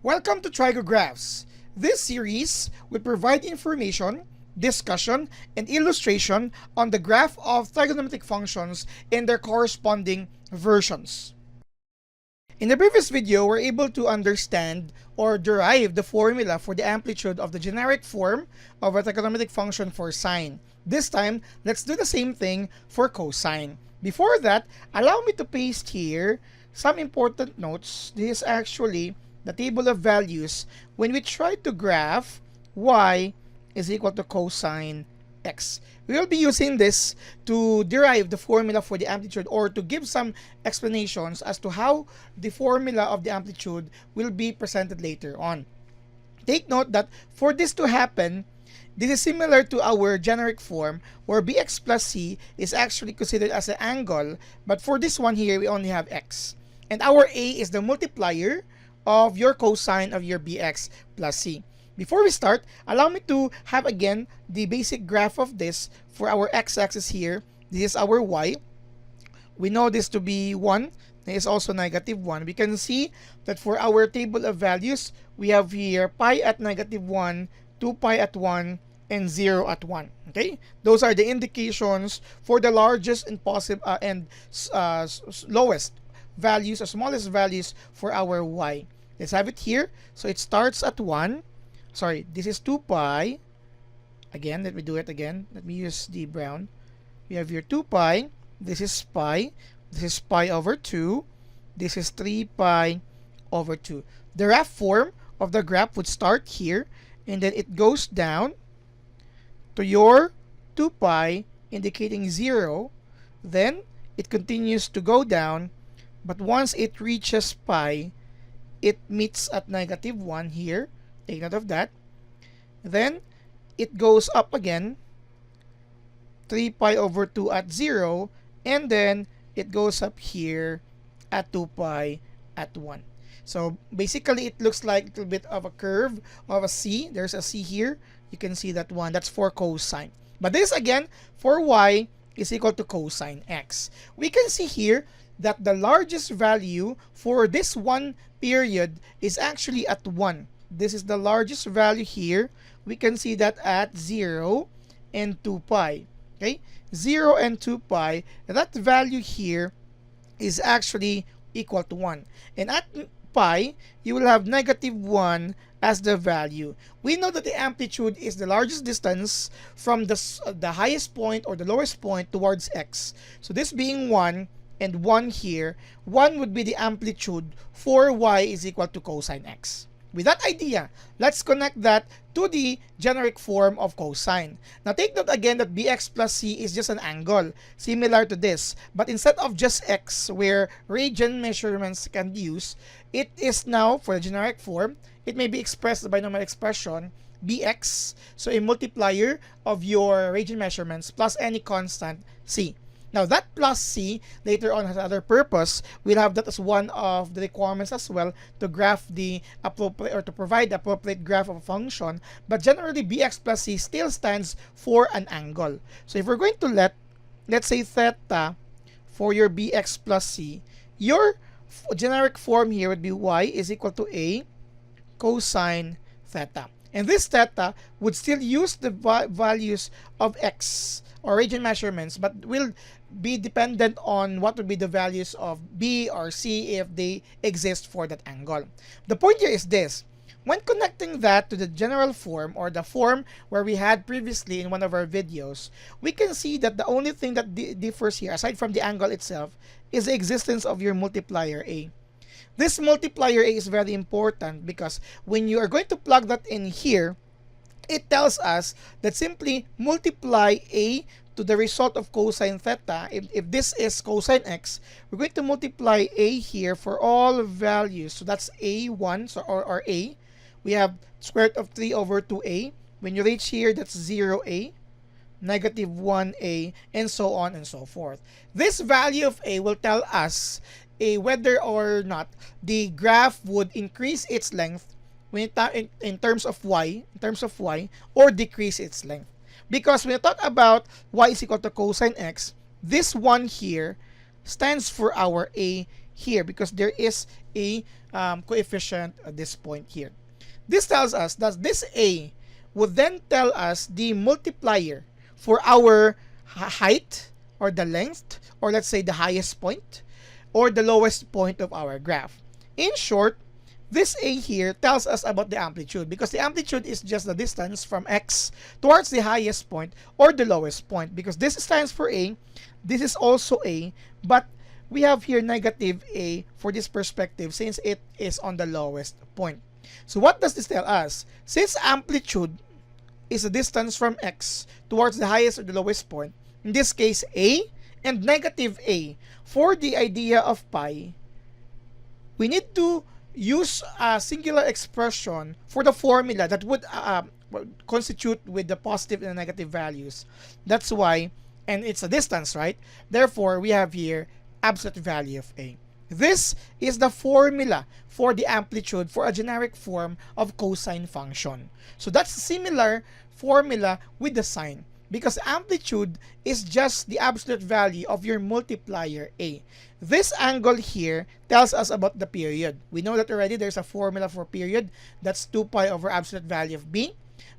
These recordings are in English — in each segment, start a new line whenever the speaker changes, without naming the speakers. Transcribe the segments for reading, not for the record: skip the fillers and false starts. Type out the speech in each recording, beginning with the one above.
Welcome to Trigographs. This series will provide information, discussion, and illustration on the graph of trigonometric functions and their corresponding versions. In the previous video, we're able to understand or derive the formula for the amplitude of the generic form of a trigonometric function for sine. This time, let's do the same thing for cosine. Before that, allow me to paste here some important notes. This is actually the table of values when we try to graph y is equal to cosine x. We will be using this to derive the formula for the amplitude or to give some explanations as to how the formula of the amplitude will be presented later on. Take note that for this to happen, this is similar to our generic form where bx plus c is actually considered as an angle, but for this one here, we only have x. And our a is the multiplier of your cosine of your bx plus c. Before we start, allow me to have again the basic graph of this for our x-axis here. This is our y. We know this to be 1. This is also negative 1. We can see that for our table of values, we have here pi at negative 1, 2 pi at 1, and 0 at 1. Okay? Those are the indications for the largest and lowest values or smallest values for our y. Let's have it here. So it starts at 1. Sorry, this is 2 pi. Again, let me do it again. Let me use the brown. We have here 2 pi. This is pi. This is pi over 2. This is 3 pi over 2. The rough form of the graph would start here, and then it goes down to your 2 pi, indicating 0. Then it continues to go down, but once it reaches pi, it meets at negative 1 here. Take note of that. Then it goes up again, 3 pi over 2 at 0, and then it goes up here at 2 pi at 1. So basically it looks like a little bit of a curve of a C. There's a C here. You can see that one. That's for cosine. But this again, for y is equal to cosine x. We can see here that the largest value for this one period is actually at 1. This is the largest value here. We can see that at 0 and 2 pi. Okay? 0 and 2 pi, that value here is actually equal to 1. And at pi, you will have negative 1 as the value. We know that the amplitude is the largest distance from the highest point or the lowest point towards x. So this being 1 and 1 here, 1 would be the amplitude for y is equal to cosine x. With that idea, let's connect that to the generic form of cosine. Now take note again that bx plus c is just an angle, similar to this. But instead of just x, where radian measurements can be used, it is now, for the generic form, it may be expressed by normal expression, bx, so a multiplier of your radian measurements plus any constant c. Now that plus c later on has another purpose. We'll have that as one of the requirements as well to graph the appropriate or to provide the appropriate graph of a function. But generally bx plus c still stands for an angle. So if we're going to let's say theta for your bx plus c, your generic form here would be y is equal to a cosine theta. And this theta would still use the values of x or radian measurements, but will be dependent on what would be the values of b or c if they exist for that angle. The point here is this. When connecting that to the general form or the form where we had previously in one of our videos, we can see that the only thing that differs here, aside from the angle itself, is the existence of your multiplier a. This multiplier a is very important because when you are going to plug that in here, it tells us that simply multiply a to the result of cosine theta. If this is cosine x, we're going to multiply a here for all values. So that's a1, so or a. We have square root of 3 over 2a. When you reach here, that's 0a, negative 1a, and so on and so forth. This value of a will tell us whether or not the graph would increase its length in terms of y, or decrease its length. Because when you talk about y is equal to cosine x, this one here stands for our a here because there is a coefficient at this point here. This tells us that this A would then tell us the multiplier for our height or the length, or let's say the highest point or the lowest point of our graph. In short, this A here tells us about the amplitude, because the amplitude is just the distance from X towards the highest point or the lowest point. Because this stands for A, this is also A, but we have here negative A for this perspective since it is on the lowest point. So what does this tell us? Since amplitude is the distance from X towards the highest or the lowest point, in this case A and negative A, for the idea of pi, we need to use a singular expression for the formula that would constitute with the positive and the negative values. That's why, and it's a distance, right? Therefore, we have here absolute value of A. This is the formula for the amplitude for a generic form of cosine function. So that's a similar formula with the sine, because amplitude is just the absolute value of your multiplier A. This angle here tells us about the period. We know that already there's a formula for period. That's 2 pi over absolute value of B.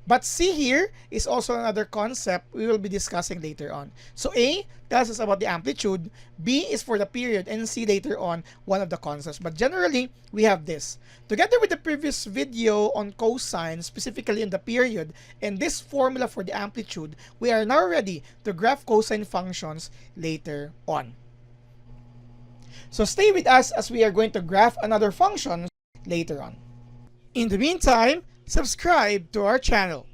But C here is also another concept we will be discussing later on. So A tells us about the amplitude, B is for the period, and C later on one of the concepts. But generally, we have this. Together with the previous video on cosine, specifically in the period, and this formula for the amplitude, we are now ready to graph cosine functions later on. So stay with us as we are going to graph another function later on. In the meantime, subscribe to our channel.